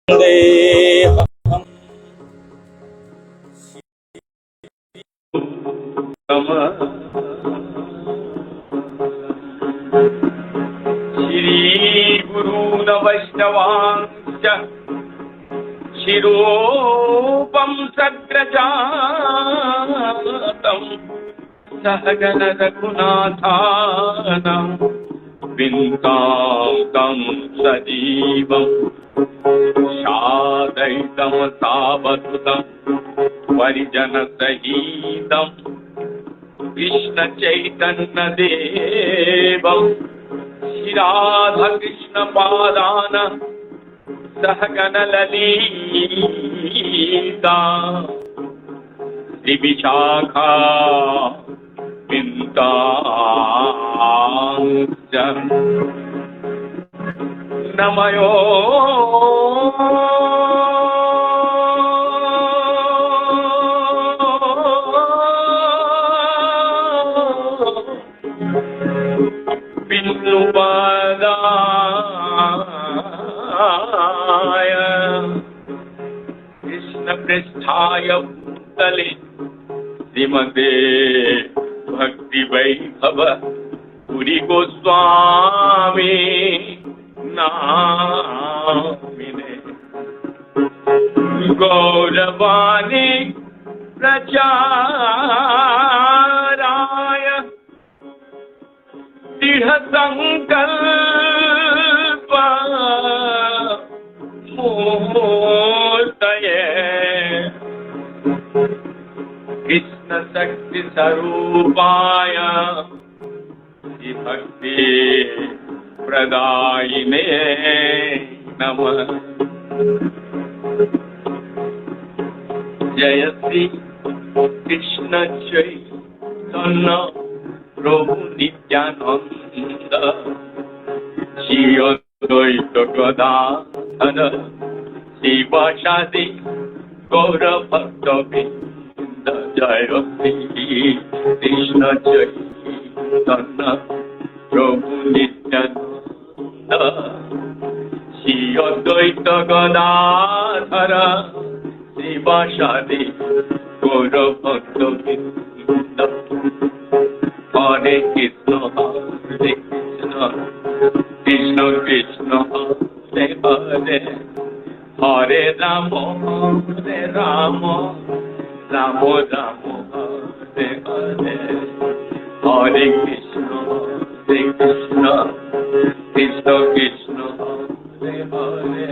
वन्देऽहम् श्रीगुरून् वैष्णवांश्च शिरोपं सग्रजातम् सहगण रघुनाथानां विन्दां सजीवम् सादयितं सावधूतं परिजनसहितं कृष्णचैतन्यदेवं श्रीराधाकृष्णपादान् सहगणललिता श्रीविशाखा विन्दांश्च नमयो विष्णुपादाय कृष्णपृष्ठाय भूतले श्रीमते भक्तिवैभव पुरी गोस्वामी नामिने गौरवाणी प्रचाराय दृढ़ संकल्प मूर्तये कृष्ण शक्ति स्वरूपाय भक्ति प्रदायिने नमः। जय श्री कृष्ण चैतन्य प्रभु नित्यानंद श्री अद्वैत गदाधर शिवासादि गौर भक्तवृंद। जय श्री कृष्ण चैतन्य प्रभु नित्यानंद श्री अद्वैत गदाधर शिवासादि गौर भक्तवृंद। हरे कृष्ण कृष्ण कृष्ण हरे हरे हरे राम राम राम हरे हरे हरे कृष्ण कृष्ण कृष्ण हरे हरे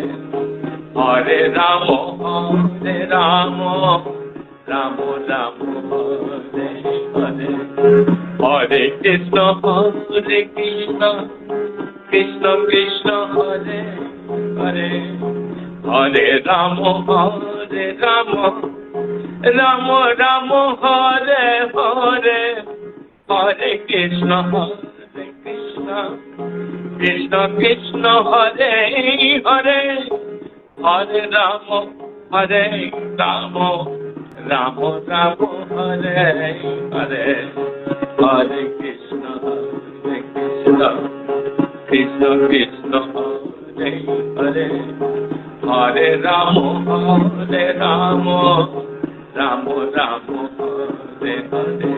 हरे राम राम राम हरे हरे हरे कृष्ण कृष्ण कृष्ण हरे हरे हरे राम राम राम हरे हरे हरे कृष्ण कृष्ण कृष्ण हरे हरे हरे राम राम राम हरे हरे हरे कृष्ण कृष्ण कृष्ण हरे हरे हरे राम राम राम हरे हरे।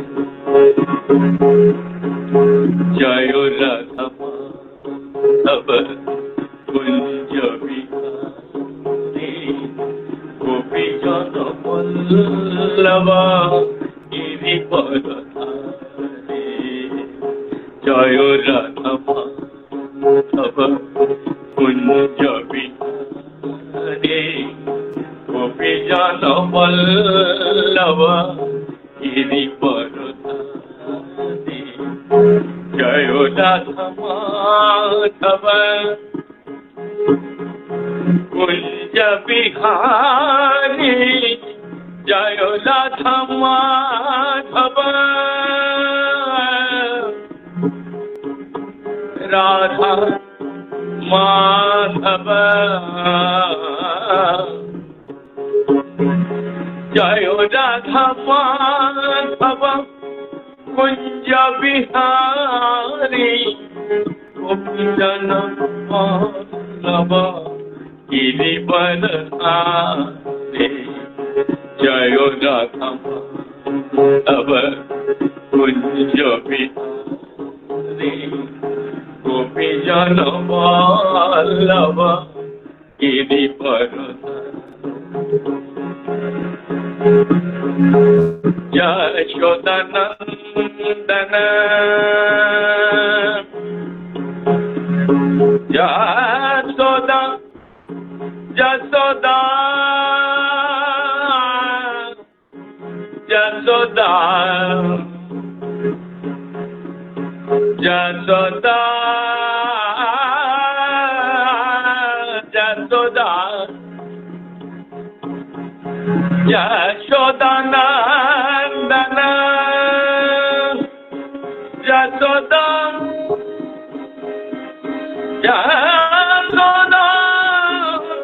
जय राधा माधव कुंज विहारी गोपी जन वल्लभ गिरिपरधारी। जय राधा माधव कुंज विहारी गोपी जन वल्लभ गिरिपरधारी। जय राधा माधव कुंज बिहारी जय राधा माधव राधा माधव जय राधा माधव कुंज बिहारी गोपी जन वल्लभ गिरिवर बलहारी जय राधा माधव कुंज बिहारी गोपी जन वल्लभ गिरिवर यशोदनंदन यशोदा यशोदा यशोदा यशोदा यशोदा यशोदानंदन यशोदा यशोदा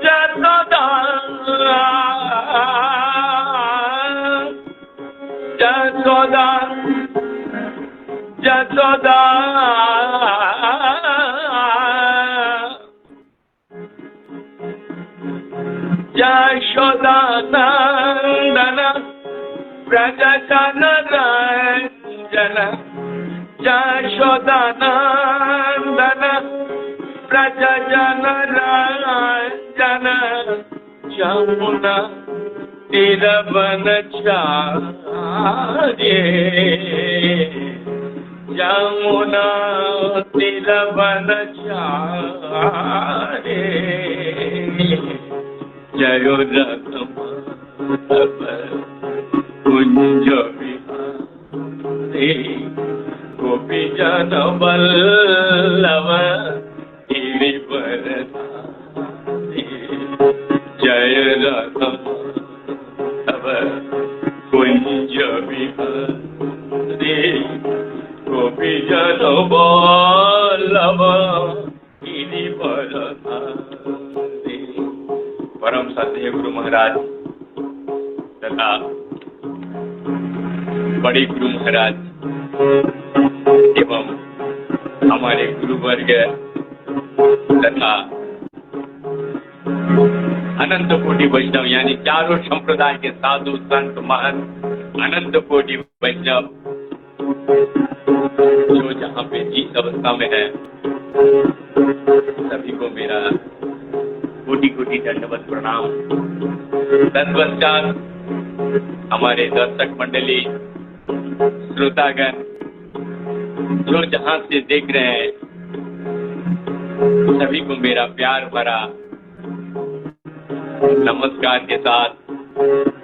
यशोदा यशोदा यशोदानंदन व्रजजन रंजन यशोदानंदन व्रजजन रंजन यमुना तीरवनचार्य यमुना तीरवनचार्य जय राधा माधव कुंज बिहारी गोपी जन वल्लभ गिरिवर धारी जय राधा माधव कुंज बिहारी गोपी जन वल्लभ गिरिवर धारी। परम सत्य गुरु महाराज तथा बड़े गुरु महाराज एवं हमारे गुरु वर्ग तथा अनंत कोटि वैष्णव यानी चारों संप्रदाय के साधु संत महंत अनंत कोटि वैष्णव जो जहाँ पे जिस अवस्था में है सभी को मेरा कोटि कोटि दंडवत प्रणाम। तत्पश्चात हमारे दर्शक मंडली श्रोतागण जो जहां से देख रहे हैं सभी को मेरा प्यार भरा नमस्कार के साथ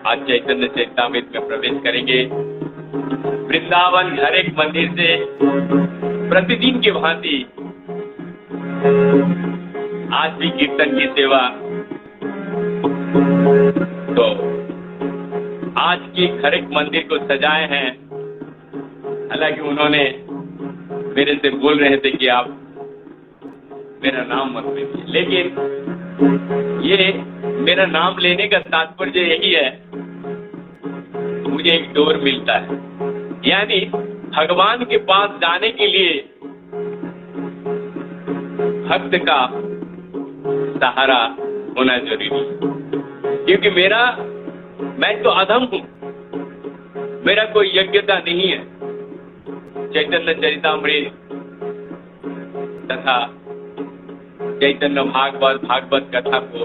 आज चैतन्य चैतामृत में प्रवेश करेंगे। वृंदावन हर एक मंदिर से प्रतिदिन की भांति आज भी कीर्तन की सेवा। तो आज के हर एक मंदिर को सजाए हैं। हालांकि उन्होंने मेरे से बोल रहे थे कि आप मेरा नाम मत लीजिए, लेकिन ये मेरा नाम लेने का तात्पर्य यही है मुझे एक डोर मिलता है, यानी भगवान के पास जाने के लिए भक्त का सहारा होना जरूरी है। क्योंकि मैं तो अधम हूं, मेरा कोई योग्यता नहीं है चैतन्य चरितामृत तथा चैतन्य भागवत कथा को,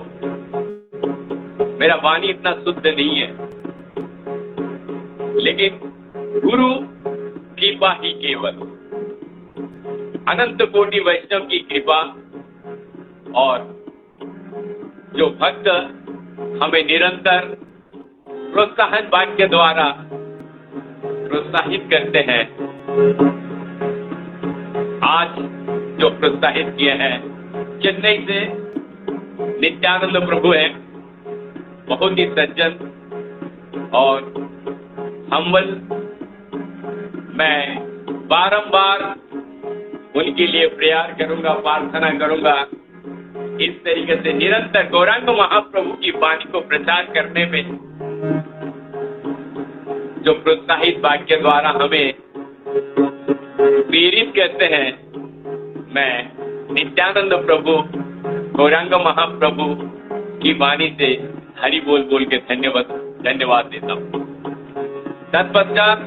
मेरा वाणी इतना शुद्ध नहीं है। लेकिन गुरु कृपा ही केवल, अनंत कोटि वैष्णव की कृपा और जो भक्त हमें निरंतर प्रोत्साहन वाक्य द्वारा प्रोत्साहित करते हैं। आज जो प्रोत्साहित किए हैं चेन्नई से नित्यानंद प्रभु हैं, बहुत ही सज्जन और हम्बल। मैं बारंबार उनके लिए प्रेयर करूंगा, प्रार्थना करूंगा। इस तरीके से निरंतर गौरांग महाप्रभु की वाणी को प्रचार करने में जो प्रोत्साहित वाक्य द्वारा हमें प्रेरित करते हैं, मैं नित्यानंद प्रभु, गौरांग महाप्रभु की वाणी से हरि बोल बोल के धन्यवाद देता हूँ। तत्पश्चात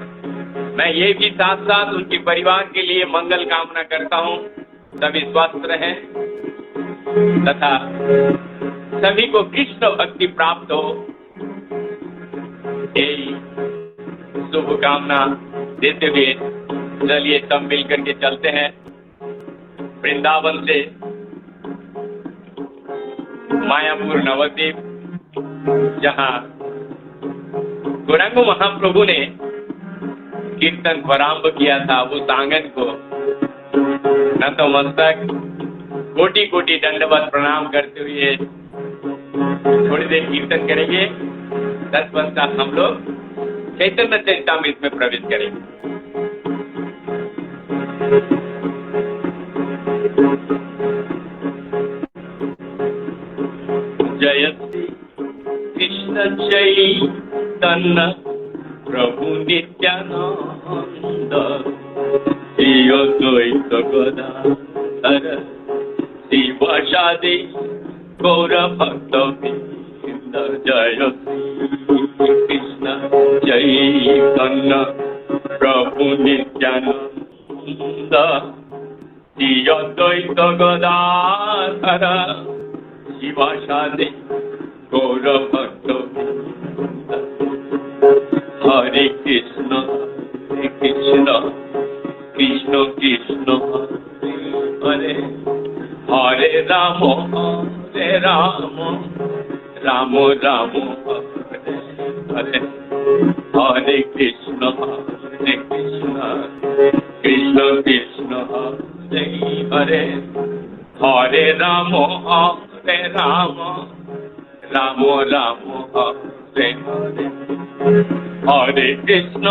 मैं ये भी साथ साथ उनके परिवार के लिए मंगल कामना करता हूँ, सभी स्वस्थ रहें तथा सभी को कृष्ण भक्ति प्राप्त हो, यही शुभकामना देते हुए चलिए सब मिलकर के चलते हैं वृंदावन से मायापुर नवद्वीप, जहाँ गौरांग महाप्रभु ने कीर्तन प्रारंभ किया था। उस आंगन को नतमस्तक कोटि कोटि दंडवत प्रणाम करते हुए थोड़ी देर कीर्तन करेंगे। तत्पश्चात हम लोग चैतन्य चरितामृत में प्रवेश करेंगे। जय श्री कृष्ण चैतन्य प्रभु नित्यानंद, श्री अद्वैत गदाधर शिवासादि गौर भक्त वृंद। जय श्री कृष्ण चैतन्य प्रभु नित्यानंद, श्री अद्वैत गदाधर शिवासादि गौर भक्त वृंद। हरे कृष्ण कृष्ण कृष्ण हरे हरे, राम राम राम हरे हरे, हरे कृष्ण कृष्ण कृष्ण हरे हरे, हरे राम राम राम हरे हरे, हरे कृष्ण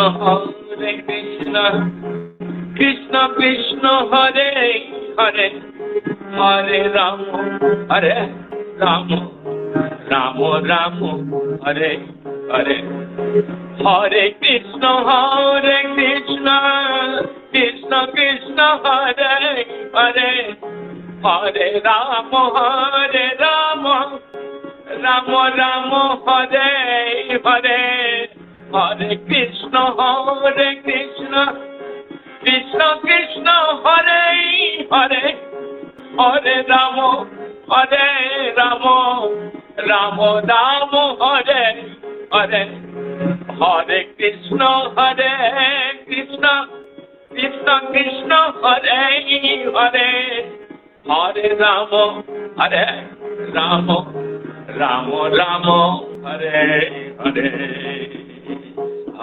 कृष्ण कृष्ण हरे हरे, हरे राम राम राम हरे हरे, हरे कृष्ण कृष्ण कृष्ण हरे हरे, हरे राम राम राम हरे हरे, हरे कृष्ण कृष्ण कृष्ण हरे हरे, हरे राम राम राम हरे हरे, हरे कृष्ण कृष्ण कृष्ण हरे हरे, हरे राम राम हरे हरे,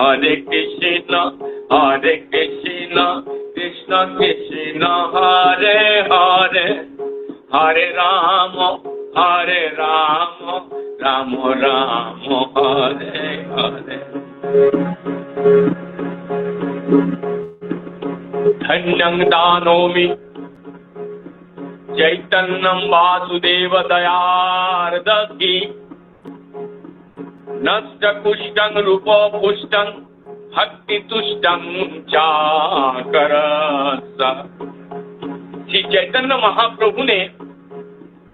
हरे कृष्ण कृष्ण कृष्ण हरे हरे, हरे राम राम हरे हरे। धन्यं दानोमि चैतन्यं वासुदेव दयार्दधि, नष्ट कुष्ठं रूपो पुष्टं भक्ति तुष्टं चाकरस। श्री चैतन्य महाप्रभु ने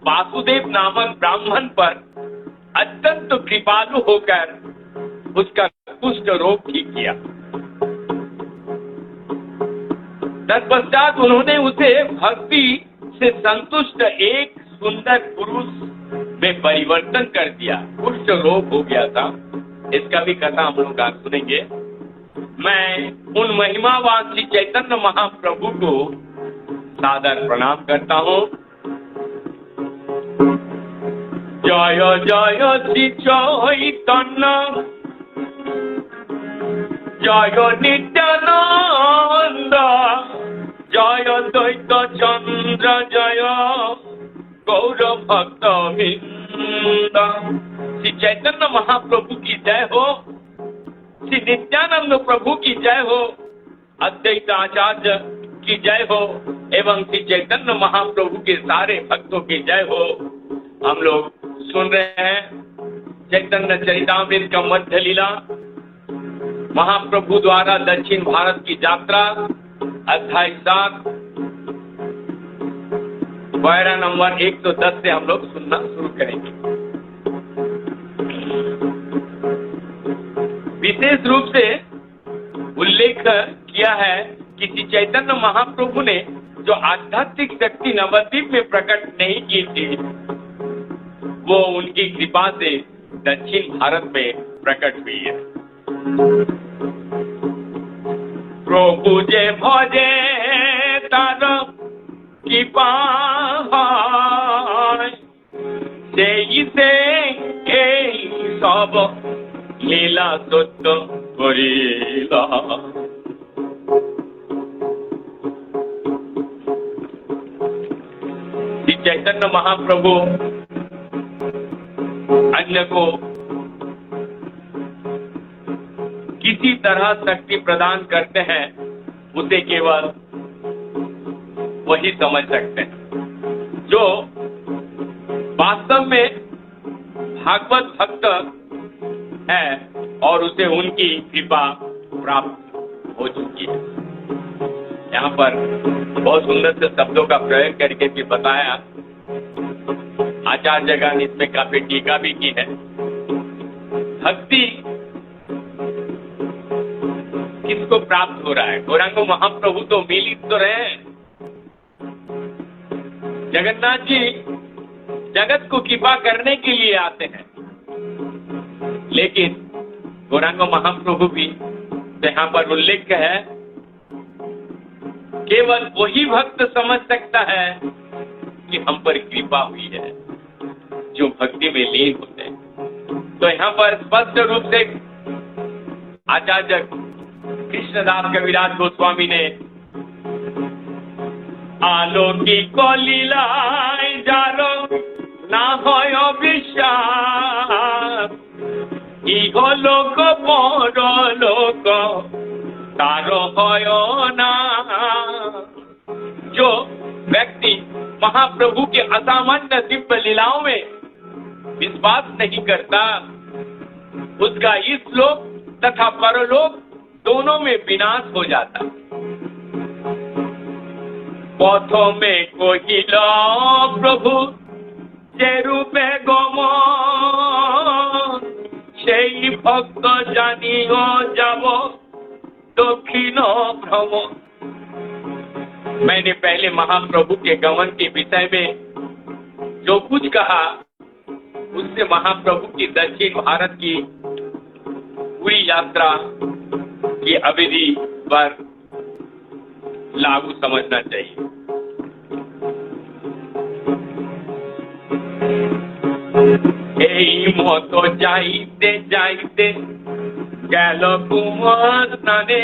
वासुदेव नामक ब्राह्मण पर अत्यंत कृपालु होकर उसका कुष्ठ रोग ठीक किया। तत्पश्चात उन्होंने उसे भक्ति से संतुष्ट एक सुंदर पुरुष में परिवर्तन कर दिया। कुष्ठ रोग हो गया था, इसका भी कथा हम लोग आज सुनेंगे। मैं उन महिमावान श्री चैतन्य महाप्रभु को सादर प्रणाम करता हूँ। जय जय श्री चैतन्य, जय नित्यानंद, जय द्वैत चंद्र, जय गौर भक्त वृंद। श्री चैतन्य महाप्रभु की जय हो, श्री नित्यानंद प्रभु की जय हो, अद्वैत आचार्य की जय हो एवं श्री चैतन्य महाप्रभु के सारे भक्तों की जय हो। हम लोग सुन रहे हैं चैतन्य चरितामृत का मध्य लीला, महाप्रभु द्वारा दक्षिण भारत की यात्रा, अध्याय 7, पैरा नंबर 110 से हम लोग सुनना शुरू करेंगे। विशेष रूप से उल्लेख किया है कि श्री चैतन्य महाप्रभु ने जो आध्यात्मिक शक्ति नवद्वीप में प्रकट नहीं की थी, वो उनकी कृपा से दक्षिण भारत में प्रकट हुई है। प्रभु जे भजे तार कृपा से सब लीला सत्य करिला। श्री चैतन्य महाप्रभु अन्य को किसी तरह शक्ति प्रदान करते हैं, उसे केवल वही समझ सकते हैं जो वास्तव में भागवत भक्त है और उसे उनकी कृपा प्राप्त हो चुकी है। यहाँ पर बहुत सुंदर से शब्दों का प्रयोग करके भी बताया। आचार्य जगह ने इसमें काफी टीका भी की है। भक्ति किसको प्राप्त हो रहा है? गौरांग महाप्रभु तो मिलित तो रहे हैं। जगन्नाथ जी जगत को कृपा करने के लिए आते हैं, लेकिन गौरांग महाप्रभु भी तो यहाँ पर उल्लेख है, केवल वही भक्त समझ सकता है कि हम पर कृपा हुई है जो भक्ति में लीन होते हैं। तो यहाँ पर स्पष्ट रूप से आचार्य कृष्णदास कविराज गोस्वामी ने आलौकिक लीला जारो ना হয় বিশ্বাস ইহ লোক পরলোক তার হয় না। जो व्यक्ति महाप्रभु के असामान्य दिव्य लीलाओं में विश्वास नहीं करता, उसका इस लोक तथा परलोक दोनों में विनाश हो जाता। पथों में कहिल प्रभु जे रूपे गमन সেই भक्त जानियो जाबो दक्षिण भ्रमण। मैंने पहले महाप्रभु के गमन के विषय में जो कुछ कहा, उससे महाप्रभु की दक्षिण भारत की पूरी यात्रा की अवधि पर लागू समझना चाहिए। এই মতো যাইতে যাইতে গেল কুমার স্নানে,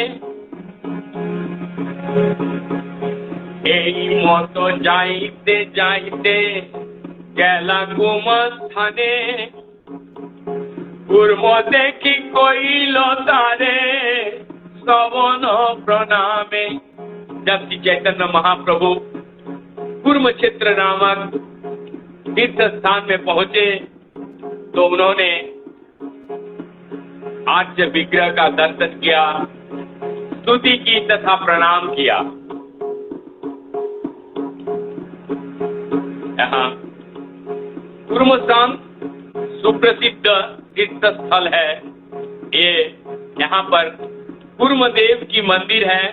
এই মতো যাইতে যাইতে গেল কুমার স্থানে, কুর্ম দেখি কইল তারে শ্রবণ प्रणामे। जब श्री चैतन्य महाप्रभु कुर्म क्षेत्र नामक तीर्थ स्थान में पहुंचे तो उन्होंने आद्य विग्रह का दर्शन किया, स्तुति की तथा प्रणाम किया। यहाँ कुर्मस्थान सुप्रसिद्ध तीर्थ स्थल है। ये यहाँ पर कुर्मदेव की मंदिर है।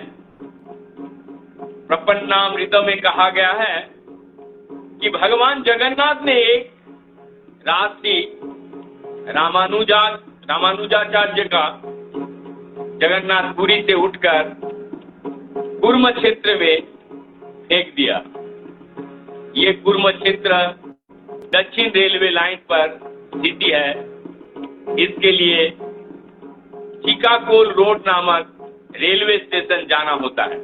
प्रपन्नामृत में कहा गया है कि भगवान जगन्नाथ ने एक राशि रामानुजाचार्य का जगन्नाथपुरी से उठकर कुर्म क्षेत्र में फेंक दिया। ये कुर्म क्षेत्र दक्षिण रेलवे लाइन पर स्थिति है। इसके लिए चिकाकोल रोड नामक रेलवे स्टेशन जाना होता है।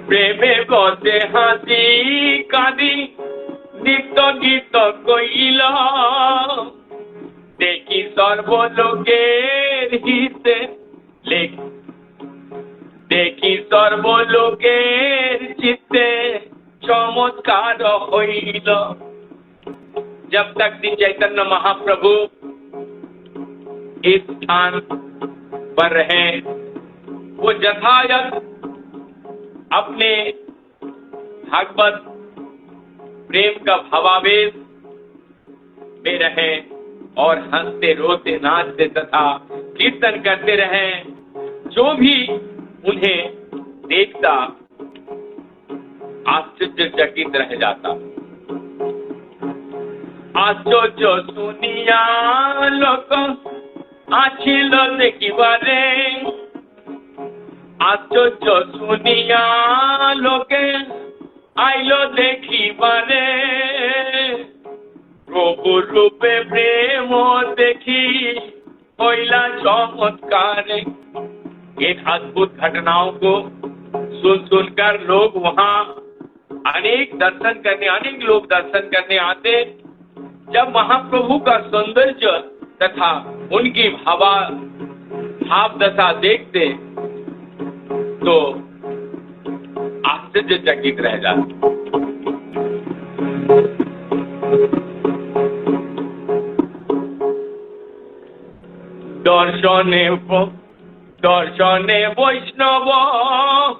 प्रेमे बसे हासी कादी नित्य गीत कइल, देखी सर्वलोकेर हिते लेख, देखी सर्वलोकेर चित्ते चमत्कार हइल। जब तक श्री चैतन्य महाप्रभु इस स्थान पर रहे, वो यथायथ अपने भागवत प्रेम का भावावेश में रहें और हंसते रोते नाचते तथा कीर्तन करते रहें। जो भी उन्हें देखता आश्चर्यचकित रह जाता। आश्चर्य सुनिया लोक आछिल देखिबारे, आश्चर्य सुनिया लोके आइलो देखिबारे, प्रभु रूपे प्रेम देखी होइला चमत्कार। इन अद्भुत घटनाओं को सुनकर लोग वहां अनेक लोग दर्शन करने आते। जब महाप्रभु का सौंदर्य तथा उनकी भाव दशा देखते तो आश्चर्यचकित रह जाते। दर्शने वैष्णव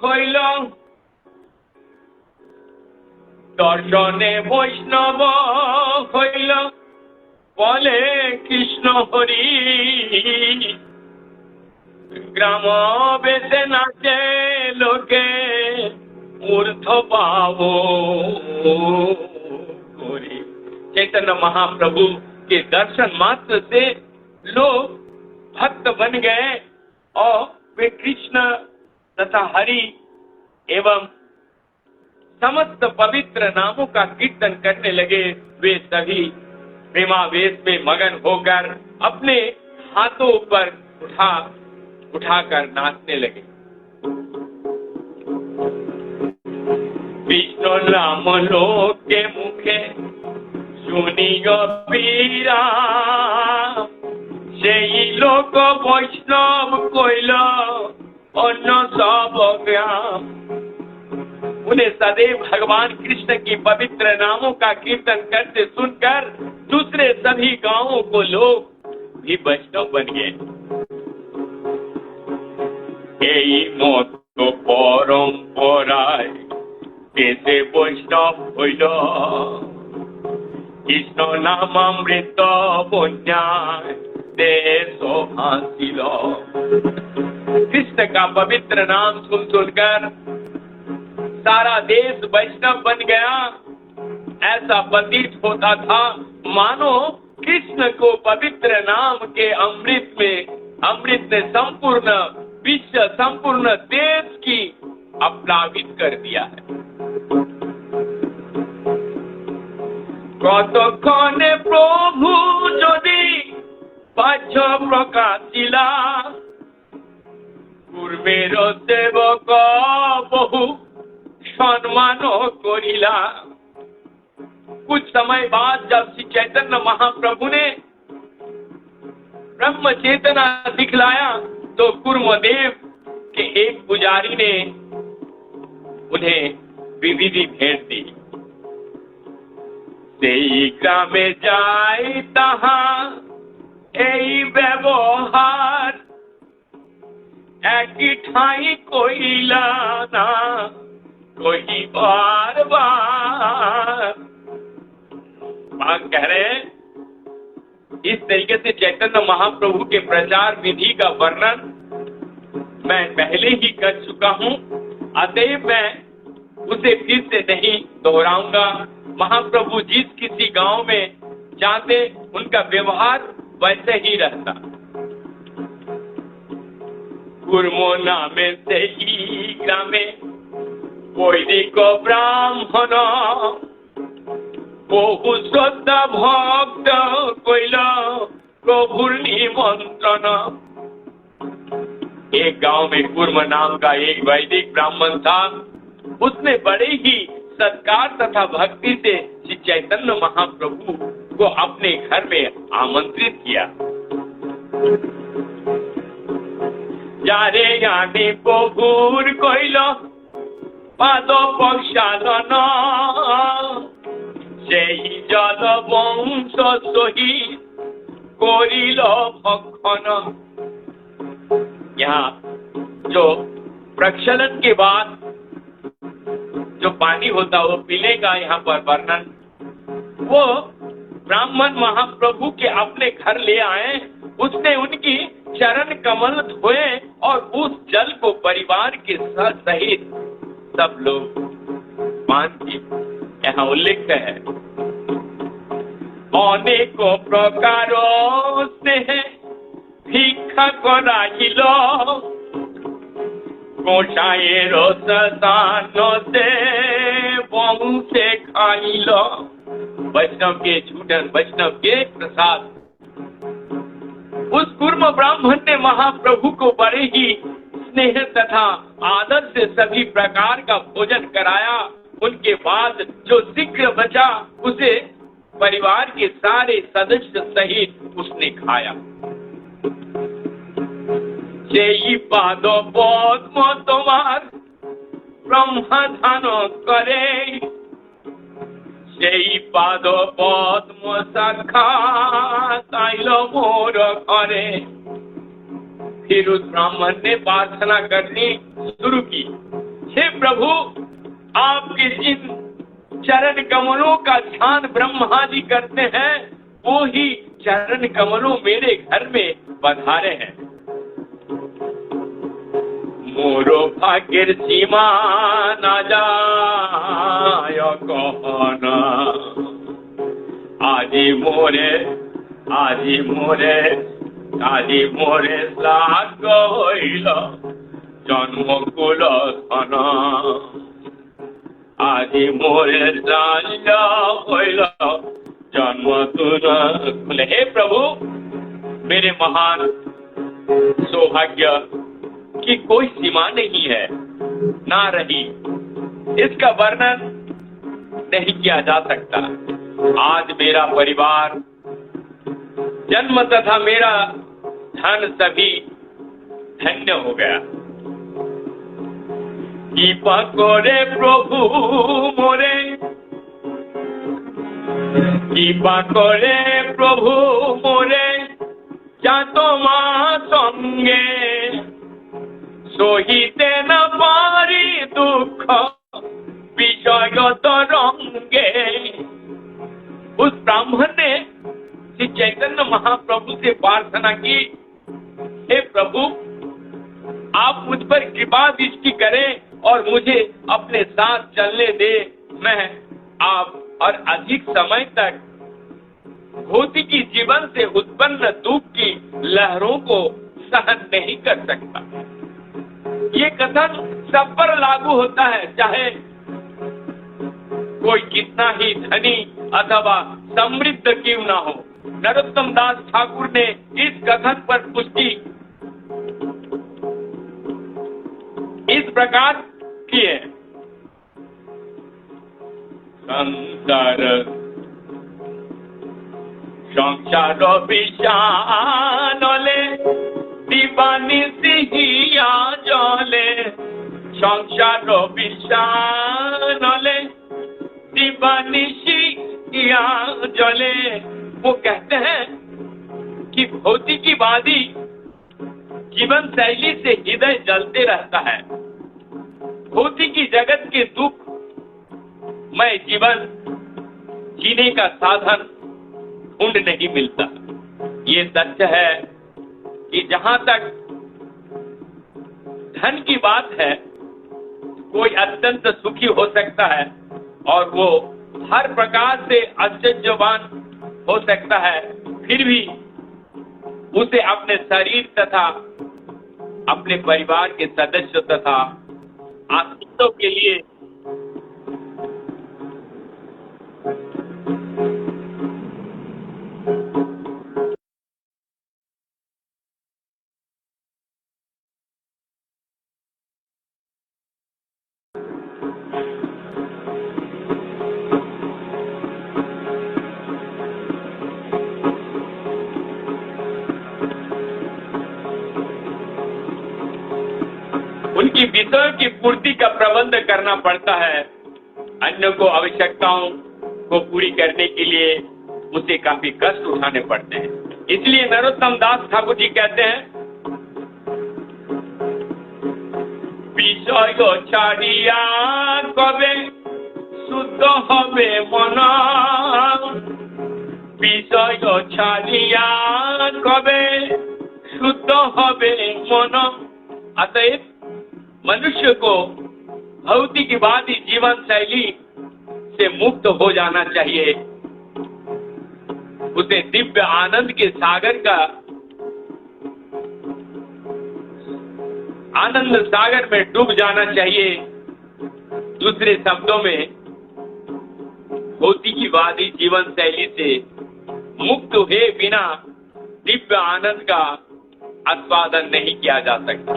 हইল, दर्शने वैष्णव हইল বলে কৃষ্ণ হরি। গ্রাম বেশে নাচে লোকে ঊর্ধ্ব পাব করি। चैतन्य महाप्रभु के दर्शन मात्र से लोग भक्त बन गए और वे कृष्ण तथा हरि एवं समस्त पवित्र नामों का कीर्तन करने लगे। वे सभी प्रेमावेश में मगन होकर अपने हाथों पर उठाकर नाचने लगे। विष्णु नाम लोक के मुखे सुनियो पीरा, সেই লোক वैष्णव কইল অন্য सब ज्ञान। उन्हें सदैव भगवान कृष्ण की पवित्र नामों का कीर्तन करते सुनकर दूसरे सभी गांवों को लोग भी वैष्णव बन गए। এই মতো পরম্পরায় দেশে বৈষ্ণব হইল, কৃষ্ণ নাম অমৃত বন্যায় देश भासिल। कृष्ण का पवित्र नाम सुनकर सारा देश वैष्णव बन गया। ऐसा प्रतीत होता था मानो कृष्ण को पवित्र नाम के अमृत ने संपूर्ण विश्व संपूर्ण देश की अपलावित कर दिया है। कतक्षणे प्रभु यदि पाच्छ प्रकाशिला, पूर्वेर सेवक बहु सम्मान करिला। कुछ समय बाद जब श्री चैतन्य महाप्रभु ने ब्रह्म चेतना दिखलाया तो कुर्मदेव के एक पुजारी ने उन्हें विविधि भेंट दी। सेई ग्रामे जाई तहा এই ব্যবহার, একই ঠাই কইলা না কই बार बार। कह रहे हैं इस तरीके से चैतन्य महाप्रभु के प्रचार विधि का वर्णन मैं पहले ही कर चुका हूँ, अतएव मैं उसे फिर से नहीं दोहराऊंगा। महाप्रभु जिस किसी गांव में जाते उनका व्यवहार वैसे ही रहता। कुर्मो नामे से ही ग्रामे वैदिक ब्राह्मण, बहु श्रद्धा भक्त कइल प्रभुर निमंत्रण। एक गांव में कुर्म नाम का एक वैदिक ब्राह्मण था। उसने बड़े ही सत्कार तथा भक्ति से श्री चैतन्य महाप्रभु को अपने घर में आमंत्रित किया। যারে জানি প্রভুর কইল পাদ প্রক্ষালন, সেই জল বংশ সহিত করিল ভক্ষণ। यहाँ जो प्रक्षालन के बाद जो पानी होता वो पीने का यहाँ पर वर्णन, वो ब्राह्मण महाप्रभु के अपने घर ले आए, उसने उनकी चरण कमल धोए और उस जल को परिवार के सहित सब लोग पान किए। यहाँ उल्लेख है, अनेकों प्रकारों से भिक्षा कराइल, गोसाएरो सदानो से बहु से खाइल। वैष्णव के झूठन, वैष्णव के प्रसाद। उस कुर्म ब्राह्मण ने महाप्रभु को बड़े ही स्नेह तथा आदर से सभी प्रकार का भोजन कराया। उनके बाद जो शीघ्र बचा उसे परिवार के सारे सदस्य सहित उसने खाया। जेई पाद पद्म तुम्हार ब्रह्मधान करे, সেই পাদ পদ্ম শাখা তাইল मोर घरे। फिर उस ब्राह्मण ने प्रार्थना करनी शुरू की, हे प्रभु, आपके जिन चरण कमलों का ध्यान ब्रह्मादि करते हैं, वो ही चरण कमलों मेरे घर में पधारे हैं। मोरो भाग्येर सीमा ना যায় कहना, আজি মোরে শ্লাঘ হইল জন্মকুল ধন, আজি মোরে শ্লাঘ হইल जन्मकुल। हे प्रभु, मेरे महान सौभाग्य की कोई सीमा नहीं है, ना रही, इसका वर्णन नहीं किया जा सकता। आज मेरा परिवार, जन्म तथा मेरा धन सभी धन्य हो गया। कृपा करे प्रभु मोरे, कृपा करे प्रभु मोरे, जा তোমা সঙ্গে সহিতে না পারি দুঃখ বিষয়গত रंगे। उस ब्राह्मण ने श्री चैतन्य महाप्रभु से प्रार्थना की, हे प्रभु, आप मुझ पर कृपा दृष्टि करें और मुझे अपने साथ चलने दे। मैं आप और अधिक समय तक भौतिकी जीवन से उत्पन्न दुख की लहरों को सहन नहीं कर सकता। ये कथन सब पर लागू होता है, चाहे कोई कितना ही धनी अथवा समृद्ध क्यों ना हो। नरोत्तम दास ठाकुर ने इस कथन पर पुष्टि इस प्रकार की है, संसार विषानले दिवानिशिया जले, संसार विषानले दिवानिशिया जले। वो कहते हैं कि भौतिकीवादी जीवन शैली से हृदय जलते रहता है। भौतिकी जगत के दुख में जीवन जीने का साधन ढूंढ नहीं मिलता। ये सत्य है कि जहां तक धन की बात है, कोई अत्यंत सुखी हो सकता है और वो हर प्रकार से ऐश्वर्यवान हो सकता है, फिर भी उसे अपने शरीर तथा अपने परिवार के सदस्यों तथा आश्रितों के लिए उनकी विषयों की पूर्ति का प्रबंध करना पड़ता है। अन्य को आवश्यकताओं को पूरी करने के लिए उसे काफी कष्ट उठाने पड़ते हैं। इसलिए नरोत्तम दास ठाकुर जी कहते हैं, विषय छाड़िया कबे शुद्ध हबे मन, বিষয় ছাড়িয়া কবে शुद्ध हवे मन। अतएव मनुष्य को भौतिकवादी जीवन शैली से मुक्त हो जाना चाहिए। उसे दिव्य आनंद के सागर का आनंद सागर में डूब जाना चाहिए। दूसरे शब्दों में भौतिकवादी जीवन शैली से मुक्त हुए बिना दिव्य आनंद का आस्वादन नहीं किया जा सकता।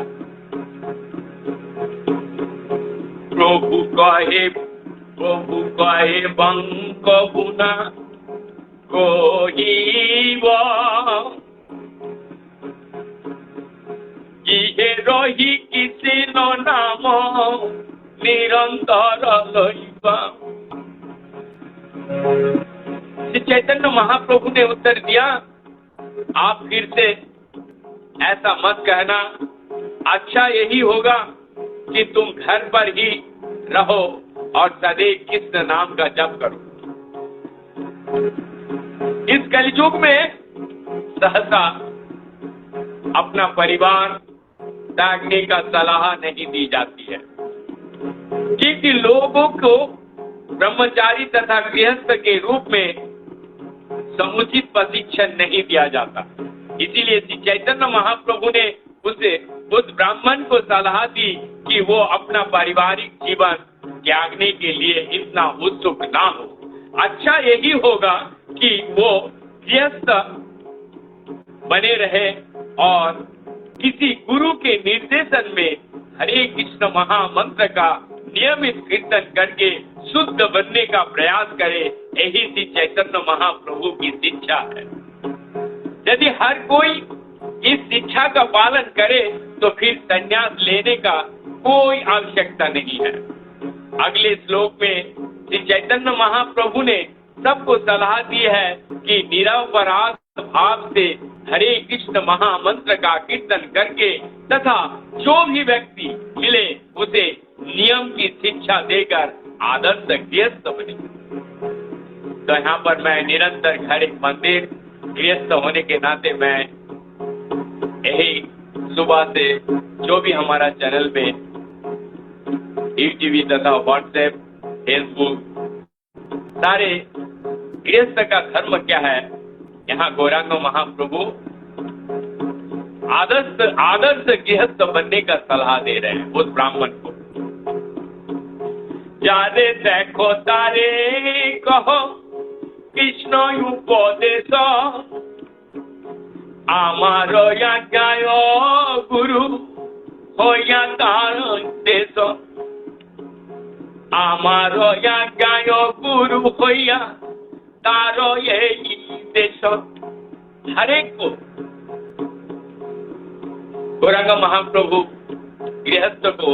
प्रभु कहे बंक बुना कहिब इहे रही किसी न नाम निरंतर लइबा। श्री चैतन्य महाप्रभु ने उत्तर दिया, आप फिर से ऐसा मत कहना। अच्छा यही होगा कि तुम घर पर ही रहो और सदैव कृष्ण नाम का जप करो। इस कलयुग में सहसा अपना परिवार त्यागने का सलाह नहीं दी जाती है, क्योंकि लोगों को ब्रह्मचारी तथा गृहस्थ के रूप में समुचित प्रशिक्षण नहीं दिया जाता। इसीलिए श्री चैतन्य महाप्रभु ने उस ब्राह्मण को सलाह दी कि वो अपना पारिवारिक जीवन त्यागने के लिए इतना उत्सुक ना हो। अच्छा यही होगा कि वो गृहस्थ बने रहे और किसी गुरु के निर्देशन में हरे कृष्ण महामंत्र का नियमित कीर्तन करके शुद्ध बनने का प्रयास करे। यही श्री चैतन्य महाप्रभु की शिक्षा है। यदि हर कोई इस शिक्षा का पालन करे तो फिर संन्यास लेने का कोई आवश्यकता नहीं है। अगले श्लोक में श्री चैतन्य महाप्रभु ने सबको सलाह दी है कि निरपराध भाव से हरे कृष्ण महामंत्र का कीर्तन करके तथा जो भी व्यक्ति मिले उसे नियम की शिक्षा देकर आदर्श गृहस्थ बने। तो यहाँ पर मैं निरंतर घर एक मंदिर गृहस्थ होने के नाते मैं यही सुबह से जो भी हमारा चैनल पे यूट्यूब तथा व्हाट्सएप फेसबुक सारे गृहस्थ का धर्म क्या है, यहाँ गौरांग महाप्रभु आदर्श गृहस्थ बनने का सलाह दे रहे हैं उस ब्राह्मण को। जारे देखो तारे कहो कृष्ण उपदेश आमार आज्ञाय गुरु होया तार देश। आमार आज्ञाय गुरु होया तार यही देश। हरेक को गौरांग महाप्रभु गृहस्थ को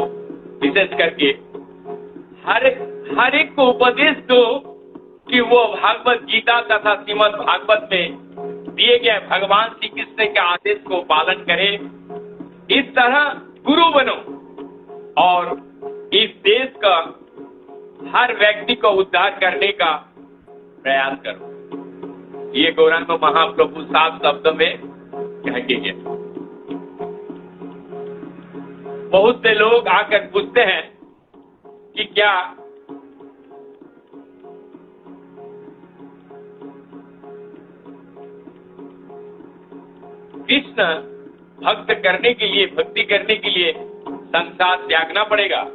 विशेष करके हर एक को उपदेश दो कि वो भागवत गीता तथा श्रीमद् भागवत में दिए गए भगवान श्री कृष्ण के आदेश को पालन करे। इस तरह गुरु बनो और इस देश का हर व्यक्ति को उद्धार करने का प्रयास करो। ये गौरांग महाप्रभु साफ शब्द में कह के गए। बहुत से लोग आकर पूछते हैं कि क्या कृष्ण भक्त करने के लिए भक्ति करने के लिए संसार त्यागना पड़ेगा?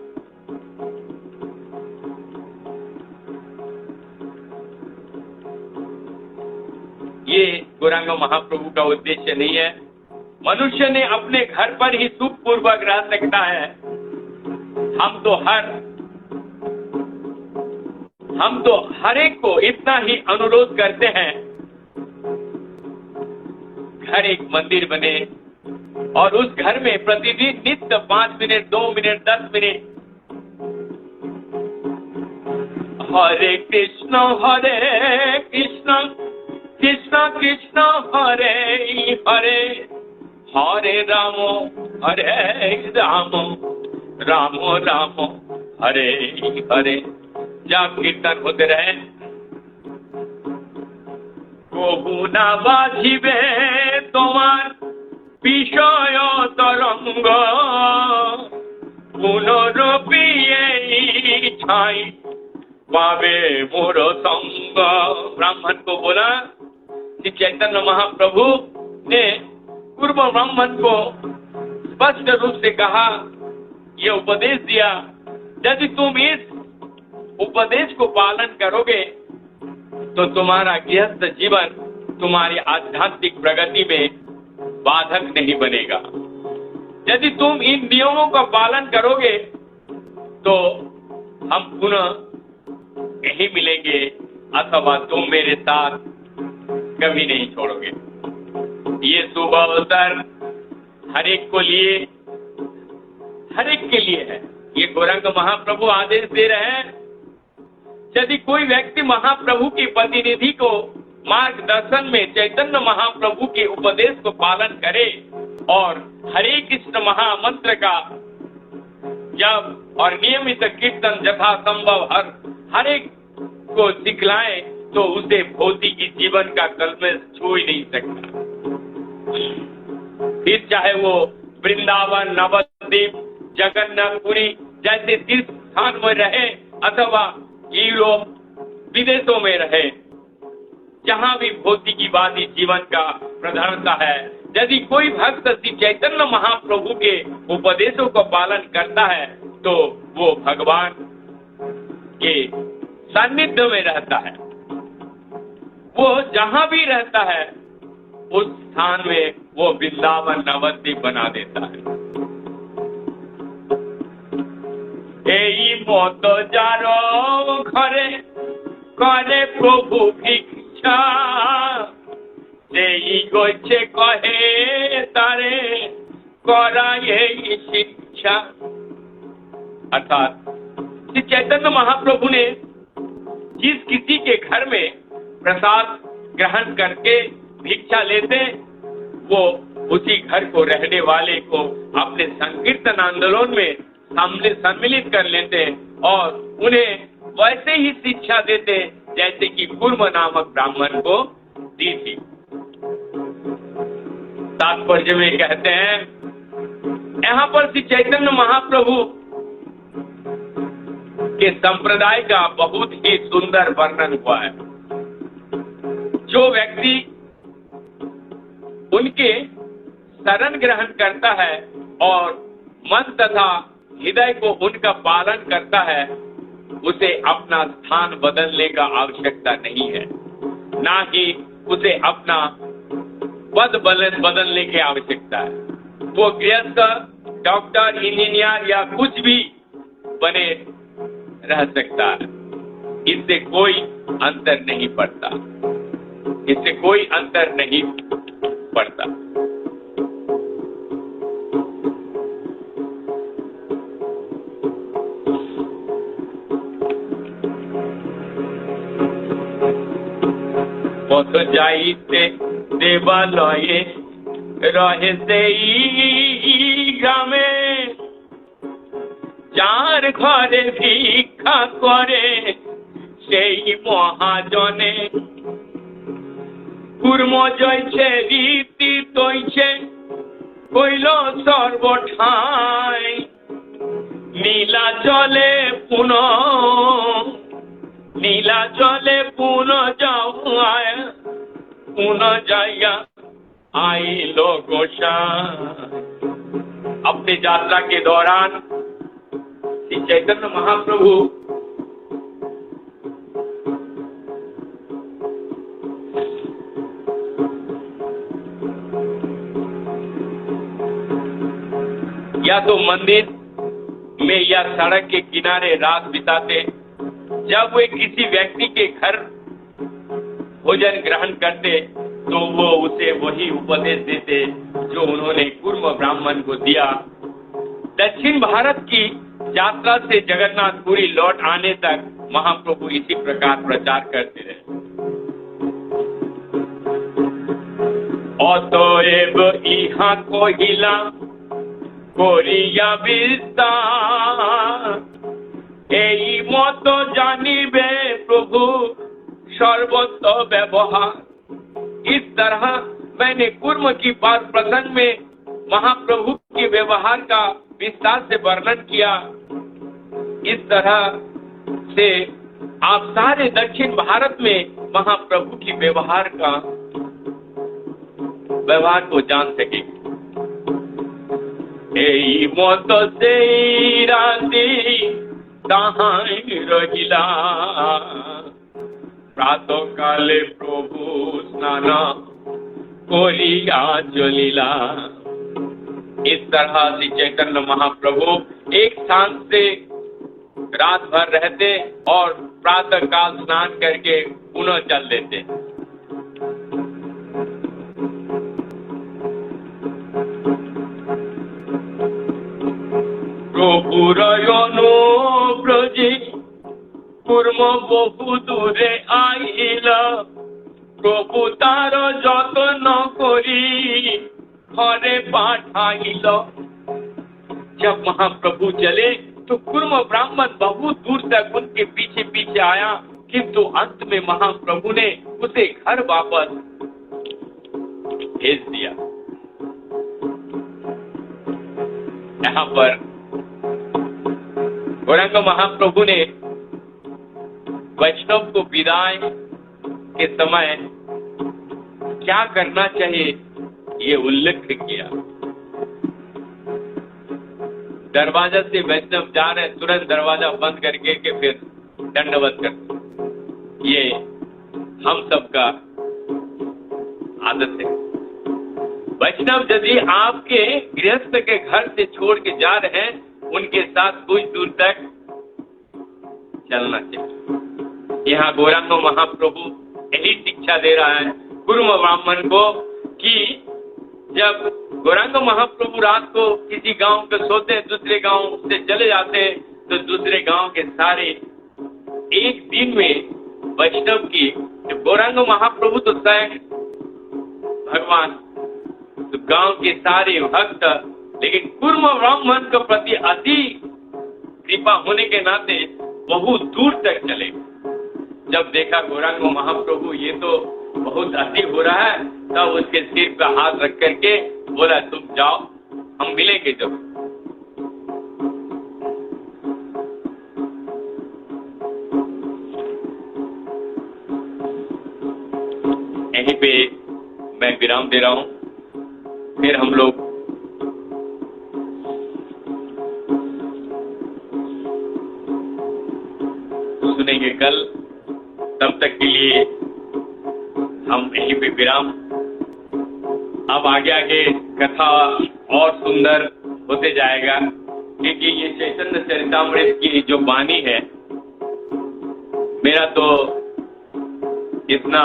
ये गौरांग महाप्रभु का उद्देश्य नहीं है। मनुष्य ने अपने घर पर ही सुख पूर्वक रह सकता है। हम तो हर एक को इतना ही अनुरोध करते हैं, घर एक मंदिर बने और उस घर में प्रतिदिन नित्य 5 मिनट 2 मिनट 10 मिनट हरे कृष्ण कृष्ण कृष्ण हरे हरे हरे राम राम राम हरे हरे जब कीर्तन होते रहे। কবু না বাজিবে তোমার বিষয় তরঙ্গ, পুনরপি এই ছাই पावे मोर संग। ब्राह्मण को बोला कि चैतन्य महाप्रभु ने पूर्व ब्राह्मण को स्पष्ट रूप से कहा, ये उपदेश दिया, यदि तुम इस उपदेश को पालन करोगे तो तुम्हारा गृहस्थ जीवन तुम्हारी आध्यात्मिक प्रगति में बाधक नहीं बनेगा। यदि तुम इन नियमों का पालन करोगे तो हम पुनः यही मिलेंगे, अथवा तुम मेरे साथ कभी नहीं छोड़ोगे। ये शुभ अवसर हर एक को लिए, हर एक के लिए है। ये गौरंग महाप्रभु आदेश दे रहे हैं, यदि कोई व्यक्ति महाप्रभु की प्रतिनिधि को मार्गदर्शन में चैतन्य महाप्रभु के उपदेश को पालन करे और हरे कृष्ण महामंत्र का जब और नियमित कीर्तन यथा संभव हर एक को सिखलाए, तो उसे भौतिक जीवन का कल्पना छू ही नहीं सकता। फिर चाहे वो वृंदावन, नवद्वीप, जगन्नाथपुरी जैसे तीर्थ स्थान में रहे अथवा यूरोप विदेशों में रहे, जहां भी भौतिकीवादी जीवन का प्रधानता है, यदि कोई भक्त श्री चैतन्य महाप्रभु के उपदेशों का पालन करता है तो वो भगवान के सानिध्य में रहता है। वो जहां भी रहता है उस स्थान में वो वृंदावन नवद्वीप बना देता है। এই মত যার ঘরে করে প্রভু ভিক্ষা, সেই গছে কহে তারে করায় এই शिक्षा। अर्थात श्री चैतन्य महाप्रभु ने जिस किसी के घर में प्रसाद ग्रहण करके भिक्षा लेते, वो उसी घर को रहने वाले को अपने संकीर्तन आंदोलन में सम्मिलित कर लेते और उन्हें वैसे ही शिक्षा देते जैसे कि कुर्म नामक ब्राह्मण को दी थी। तात्पर्य में कहते हैं, यहाँ पर श्री चैतन्य महाप्रभु के संप्रदाय का बहुत ही सुंदर वर्णन हुआ है। जो व्यक्ति उनके शरण ग्रहण करता है और मन तथा हृदय को उनका पालन करता है, उसे अपना स्थान बदलने का आवश्यकता नहीं है, ना ही उसे अपना पद बदलने की आवश्यकता है। वो गृहस्थ, डॉक्टर, इंजीनियर या कुछ भी बने रह सकता है, इससे कोई अंतर नहीं पड़ता, इससे कोई अंतर नहीं पड़ता। পথ যাইতে দেবালয়ে রহে সেই গ্রামে, যার ঘরে ভিক্ষা করে সেই মহাজনে, কুর্ম জয়ছে রীতি তৈছে কইল সর্বঠাই, নীলা জলে পুন जाइया आई लो गोसाई। अपनी यात्रा के दौरान श्री चैतन्य महाप्रभु या तो मंदिर में या सड़क के किनारे रात बिताते। जब वे किसी व्यक्ति के घर भोजन ग्रहण करते तो वो उसे वही उपदेश देते जो उन्होंने कुर्म ब्राह्मण को दिया। दक्षिण भारत की यात्रा से जगन्नाथपुरी लौट आने तक महाप्रभु इसी प्रकार प्रचार करते रहे। अतएव इहा कहिला करिया विस्तार, এই মত জানিবে প্রভু সর্বত্র ব্যবহার। इस तरह मैंने कूर्म की बात प्रसंग में महाप्रभु के व्यवहार का विस्तार से वर्णन किया। इस तरह से आप सारे दक्षिण भारत में महाप्रभु की व्यवहार को जान सकेंगे। এই মত সেই রাতে তাহাই রহিলা, প্রাতকালে প্রভু স্নান করিয়া চলিলা। इस तरह श्री चैतन्य महाप्रभु एक स्थान से रात भर रहते और प्रातः काल स्नान करके पुनः चल देते। প্রভুর অনুব্রজে কূর্ম বহু দূরে আইলা, প্রভু তার যত্ন করি ঘরে পাঠাইল। जब महाप्रभु चले तो कूर्म ब्राह्मण बहुत दूर तक उनके पीछे पीछे आया, किंतु अंत में महाप्रभु ने उसे घर वापस भेज दिया। यहाँ पर गौरांग महाप्रभु ने वैष्णव को विदाई के समय क्या करना चाहिए ये उल्लेख किया। दरवाजा से वैष्णव जा रहे, तुरंत दरवाजा बंद करके के फिर दंडवत कर, ये हम सबका आदत है। वैष्णव यदि आपके गृहस्थ के घर से छोड़ के जा रहे हैं, उनके साथ कुछ दूर तक चलना चाहिए। यहाँ गौरांग महाप्रभु यही शिक्षा दे रहा है कूर्म ब्राह्मण को कि जब गौरांग महाप्रभु रात को किसी गांव के सोते, दूसरे गांव से चले जाते, तो दूसरे गांव के सारे एक दिन में वैष्णव की, गौरांग महाप्रभु तो स्वयं भगवान, तो गांव के सारे भक्त, लेकिन कूर्म ब्राह्मण के प्रति अति कृपा होने के नाते बहुत दूर तक चले। जब देखा गौरांग महाप्रभु ये तो बहुत अति हो रहा है, तब उसके सिर पे हाथ रख करके बोला तुम जाओ, हम मिलेंगे जब। यहीं पे मैं विराम दे रहा हूं, फिर हम लोग सुनेंगे कल। तब तक के लिए हम यहीं पे विराम। अब आगे आगे कथा और सुंदर होते जाएगा, क्योंकि ये चैतन्य चरितामृत की जो वाणी है, मेरा तो इतना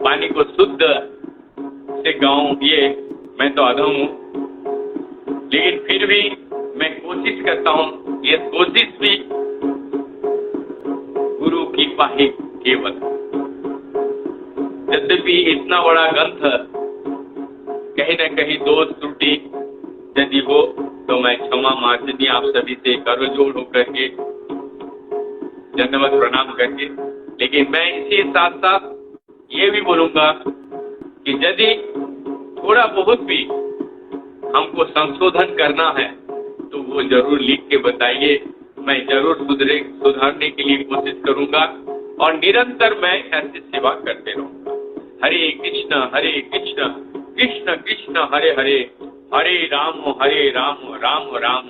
वाणी को शुद्ध से गाऊं ये मैं तो अधम हूं, लेकिन फिर भी मैं कोशिश करता हूं। ये कोशिश भी गुरु की पाही केवल। यद्यपि इतना बड़ा ग्रंथ कहीं न कहीं दोष त्रुटि यदि हो तो मैं क्षमा मार्जनी आप सभी से करजोड़ होकर के धन्यवाद प्रणाम करके, लेकिन मैं इसी साथ साथ ये भी बोलूंगा कि यदि थोड़ा बहुत भी हमको संशोधन करना है तो वो जरूर लिख के बताइए। मैं जरूर सुधारने के लिए कोशिश करूंगा और निरंतर मैं ऐसी सेवा करते रहूंगा। हरे कृष्ण कृष्ण कृष्ण हरे हरे, हरे राम राम राम